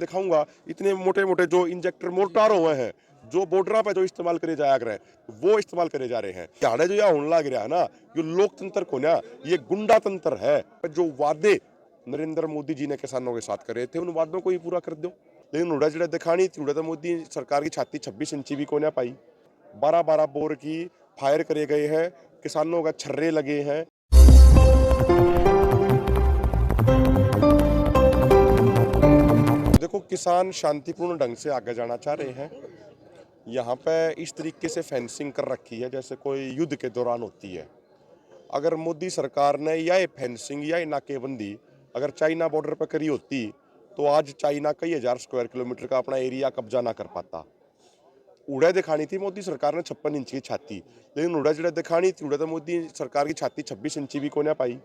दिखाऊंगा, इतने मोटे मोटे जो इंजेक्टर मोर्टार हुए हैं, जो बॉर्डर पे जो इस्तेमाल करे जाया कर वो इस्तेमाल करे जा रहे हैं। झाड़े जो यहाँ होने लग रहा है ना, ये लोकतंत्र को ना, ये गुंडा तंत्र है। जो वादे नरेंद्र मोदी जी ने किसानों के साथ करे थे, उन वादों को ही पूरा कर दो। लेकिन उड़ा जो दिखानी थी, उड़ा तो मोदी सरकार की छाती 26 इंची भी को ना पाई। 12-12 बोर की फायर करे गए हैं, किसानों का छर्रे लगे हैं। देखो, किसान शांतिपूर्ण ढंग से आगे जाना चाह रहे हैं। यहाँ पे इस तरीके से फेंसिंग कर रखी है जैसे कोई युद्ध के दौरान होती है। अगर मोदी सरकार ने या ये फेंसिंग या ये नाकेबंदी अगर चाइना बॉर्डर पर करी होती, तो आज चाइना कई हजार स्क्वायर किलोमीटर का अपना एरिया कब्जा ना कर पाता। उड़ा दिखानी थी मोदी सरकार ने 56 इंच की छाती, लेकिन उड़ा जो दिखानी थी, उड़ा तो मोदी सरकार की छाती 26 इंची भी को ना पाई।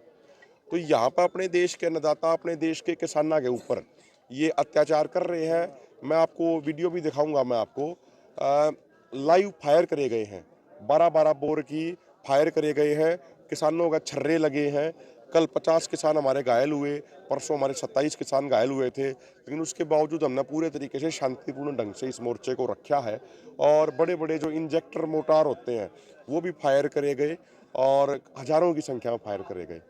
तो यहाँ पर अपने देश के अन्नदाता, अपने देश के किसानों के ऊपर ये अत्याचार कर रहे हैं। मैं आपको वीडियो भी दिखाऊंगा। मैं आपको लाइव फायर करे गए हैं, 12-12 बोर की फायर करे गए हैं, किसानों का छर्रे लगे हैं। कल 50 किसान हमारे घायल हुए, परसों हमारे 27 किसान घायल हुए थे, लेकिन उसके बावजूद हमने पूरे तरीके से शांतिपूर्ण ढंग से इस मोर्चे को रखा है। और बड़े बड़े जो इंजेक्टर मोटार होते हैं वो भी फायर करे गए और हजारों की संख्या में फायर करे गए।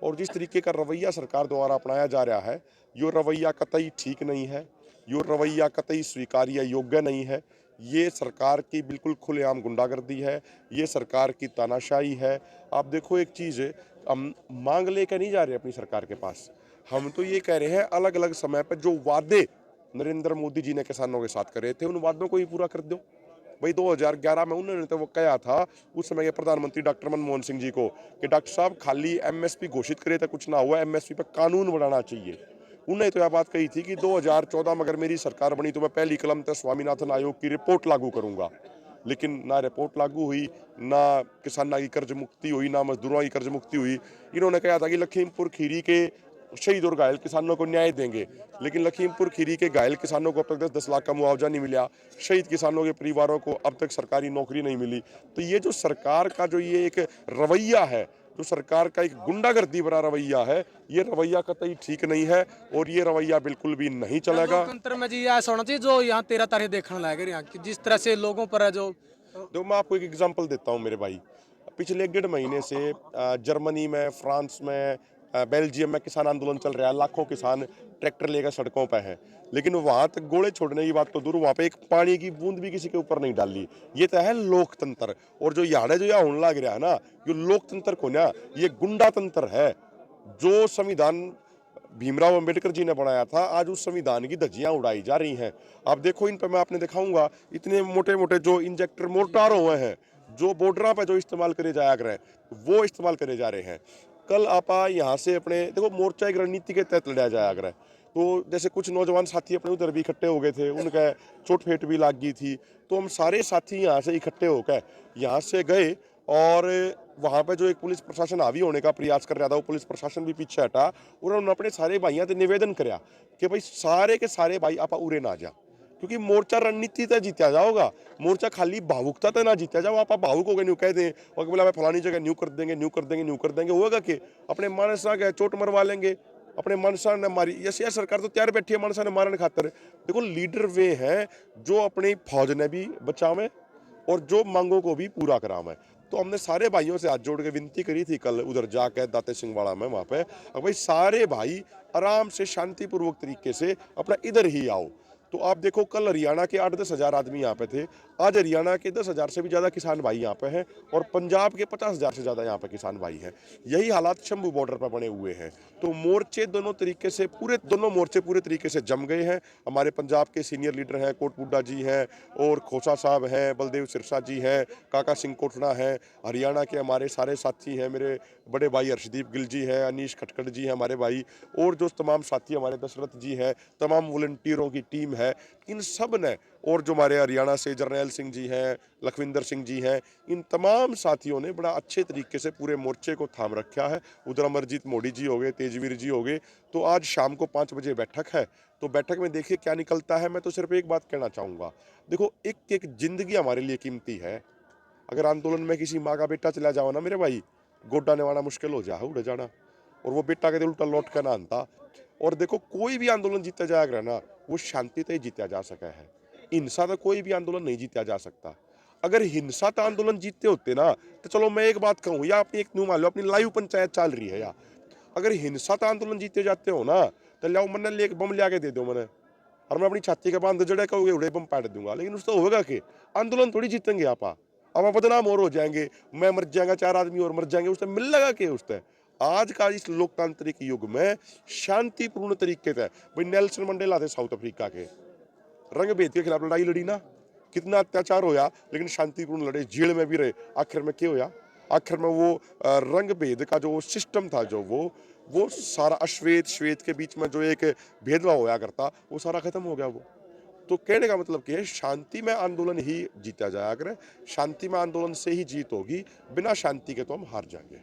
और जिस तरीके का रवैया सरकार द्वारा अपनाया जा रहा है, ये रवैया कतई ठीक नहीं है, ये रवैया कतई स्वीकार्य योग्य नहीं है। ये सरकार की बिल्कुल खुलेआम गुंडागर्दी है, ये सरकार की तानाशाही है। आप देखो एक चीज़, हम मांग लेकर नहीं जा रहे अपनी सरकार के पास, हम तो ये कह रहे हैं अलग अलग समय पर जो वादे नरेंद्र मोदी जी ने किसानों के साथ करे थे, उन वादों को ही पूरा कर दो। भाई 2011 में उन्होंने तो वो कहा था उस समय के प्रधानमंत्री डॉक्टर मनमोहन सिंह जी को कि डॉक्टर साहब खाली एमएसपी घोषित करे तो कुछ ना हुआ, एमएसपी पर कानून बनाना चाहिए। उन्होंने तो यह बात कही थी कि 2014 में अगर मेरी सरकार बनी तो मैं पहली कलम तक स्वामीनाथन आयोग की रिपोर्ट लागू करूंगा। लेकिन ना रिपोर्ट लागू हुई, ना किसानों की कर्ज मुक्ति हुई, ना मजदूरों की कर्ज मुक्ति हुई। इन्होंने कहा था कि लखीमपुर खीरी के शहीद और घायल किसानों को न्याय देंगे, लेकिन लखीमपुर खीरी के घायल किसानों को अब तक 10-10 लाख का मुआवजा नहीं मिला, शहीद किसानों के परिवारों को अब तक सरकारी नौकरी नहीं मिली। तो ये जो सरकार का जो ये एक रवैया है, जो सरकार का एक गुंडागर्दी भरा रवैया है, ये रवैया कतई ठीक नहीं है और ये रवैया बिल्कुल भी नहीं चलेगा। लोकतंत्र में जी ऐसा होना चाहिए जो यहाँ 13 तारीख देखने लायक है, यहाँ की जिस तरह से लोगों पर है जो। तो मैं आपको एक एग्जांपल देता हूँ मेरे भाई। पिछले 1.5 महीने से जर्मनी में, फ्रांस में, बेल्जियम में किसान आंदोलन चल रहा है। लाखों किसान ट्रैक्टर लेकर सड़कों पर हैं, लेकिन वहां तक गोले छोड़ने की बात तो दूर, वहां पे एक पानी की बूंद भी किसी के ऊपर नहीं डाली। ये तो है लोकतंत्र। और जो यहाँ जो यहाँ होने लग रहा है ना, ये लोकतंत्र को ना, ये गुंडा तंत्र है। जो संविधान भीमराव अंबेडकर जी ने बनाया था, आज उस संविधान की धज्जियां उड़ाई जा रही हैं। आप देखो, इन पर मैं आपने दिखाऊंगा, इतने मोटे मोटे जो इंजेक्टर मोर्टार हुए हैं, जो बॉर्डर पे जो इस्तेमाल करे जाया कर वो इस्तेमाल करे जा रहे हैं। कल आप यहाँ से अपने देखो, मोर्चा एक रणनीति के तहत लड़ा जाया कर। तो जैसे कुछ नौजवान साथी अपने उधर भी इकट्ठे हो गए थे, उनका चोट फेट भी लग गई थी, तो हम सारे साथी यहाँ से इकट्ठे होकर यहाँ से गए और वहाँ पे जो एक पुलिस प्रशासन हावी होने का प्रयास कर रहा था, वो पुलिस प्रशासन भी पीछे हटा और उन्होंने अपने सारे भाइयों से निवेदन कराया कि भाई सारे के सारे भाई आप उरे ना जा, क्योंकि मोर्चा रणनीति तक जीता जाओगा, मोर्चा खाली भावुकता तक ना जीता जाओ। आप भावुक हो गए, न्यू कह दें और बोला मैं फलानी जगह न्यू कर देंगे, न्यू कर देंगे, न्यू कर देंगे, होगा कि अपने मानसा के चोट मरवा लेंगे, अपने मनसा ने मारी। यह सरकार तो तैयार बैठी है मनसा ने मारने खातर। देखो, लीडर वे हैं जो अपनी फौज ने भी बचावे और जो मांगों को भी पूरा करावे। तो हमने सारे भाइयों से हाथ जोड़ के विनती करी थी कल उधर जाकर दाते सिंह वाला में, वहाँ पे भाई सारे भाई आराम से शांतिपूर्वक तरीके से अपना इधर ही आओ। तो आप देखो, कल हरियाणा के 8-10 हज़ार आदमी यहाँ पे थे, आज हरियाणा के 10,000 से भी ज़्यादा किसान भाई यहाँ पे हैं और पंजाब के 50,000 से ज़्यादा यहाँ पे किसान भाई हैं। यही हालात शंभू बॉर्डर पर बने हुए हैं। तो मोर्चे दोनों तरीके से दोनों मोर्चे पूरे तरीके से जम गए हैं। हमारे पंजाब के सीनियर लीडर हैं, कोटपुड्डा जी हैं और खोसा साहब हैं, बलदेव सिरसा जी हैं, काका सिंह कोटड़ा हैं। हरियाणा के हमारे सारे साथी हैं, मेरे बड़े भाई हर्षदीप गिल जी हैं, अनीश खटखड़ जी हैं हमारे भाई, और जो तमाम साथी हमारे दशरथ जी हैं, तमाम वॉलंटियरों की टीम है, इन सब ने, और जो हमारे हरियाणा से जर्नैल सिंह जी हैं, लखविंदर सिंह जी हैं, इन तमाम साथियों ने बड़ा अच्छे तरीके से पूरे मोर्चे को थाम रखा है। उधर अमरजीत मोदी जी हो गए, तेजवीर जी हो गए। तो आज शाम को 5 बजे बैठक है, तो बैठक में देखिए क्या निकलता है। मैं तो सिर्फ एक बात कहना चाहूँगा, देखो एक एक जिंदगी हमारे लिए कीमती है। अगर आंदोलन में किसी माँ का बेटा चला जाओ ना मेरे भाई, गोड्डा निवाना मुश्किल हो जा उड़ जाना, और वो बेटा के उल्टा लौट कर ना आता। और देखो, कोई भी आंदोलन जीता जाएगा ना, वो शांति ते ही जीत्या जा सका है। हिंसा तो कोई भी आंदोलन नहीं जीत्या जा सकता। अगर हिंसा तो आंदोलन जीतते होते ना, तो चलो मैं एक बात कहूँ, या अपनी एक न्यू मान लो अपनी लाइव पंचायत चल रही है, या अगर हिंसा तो आंदोलन जीते जाते हो ना, तो लाओ मैंने ले बम लिया के दे दो मैंने, और मैं अपनी छाती के बांध जड़े कहोगे उड़े बम पाट दूंगा, लेकिन उससे होगा कि आंदोलन थोड़ी जीतेंगे आप बदनाम और हो जाएंगे, मैं मर जाएगा, 4 आदमी और मर जाएंगे, उससे मिल लगा के उससे। आज का इस लोकतांत्रिक युग में शांतिपूर्ण तरीके से, भाई नेल्सन मंडेला थे साउथ अफ्रीका के, रंग भेद के खिलाफ लड़ाई लड़ी ना, कितना अत्याचार होया, लेकिन शांतिपूर्ण लड़े, जेल में भी रहे, आखिर में क्या होया, आखिर में वो रंग भेद का जो सिस्टम था, जो वो सारा अश्वेत श्वेत के बीच में जो एक भेदभाव होया करता, वो सारा खत्म हो गया वो। तो कहने का मतलब क्या है, शांति में आंदोलन ही जीता जाया करे, शांति में आंदोलन से ही जीत होगी, बिना शांति के तो हम हार जाएंगे।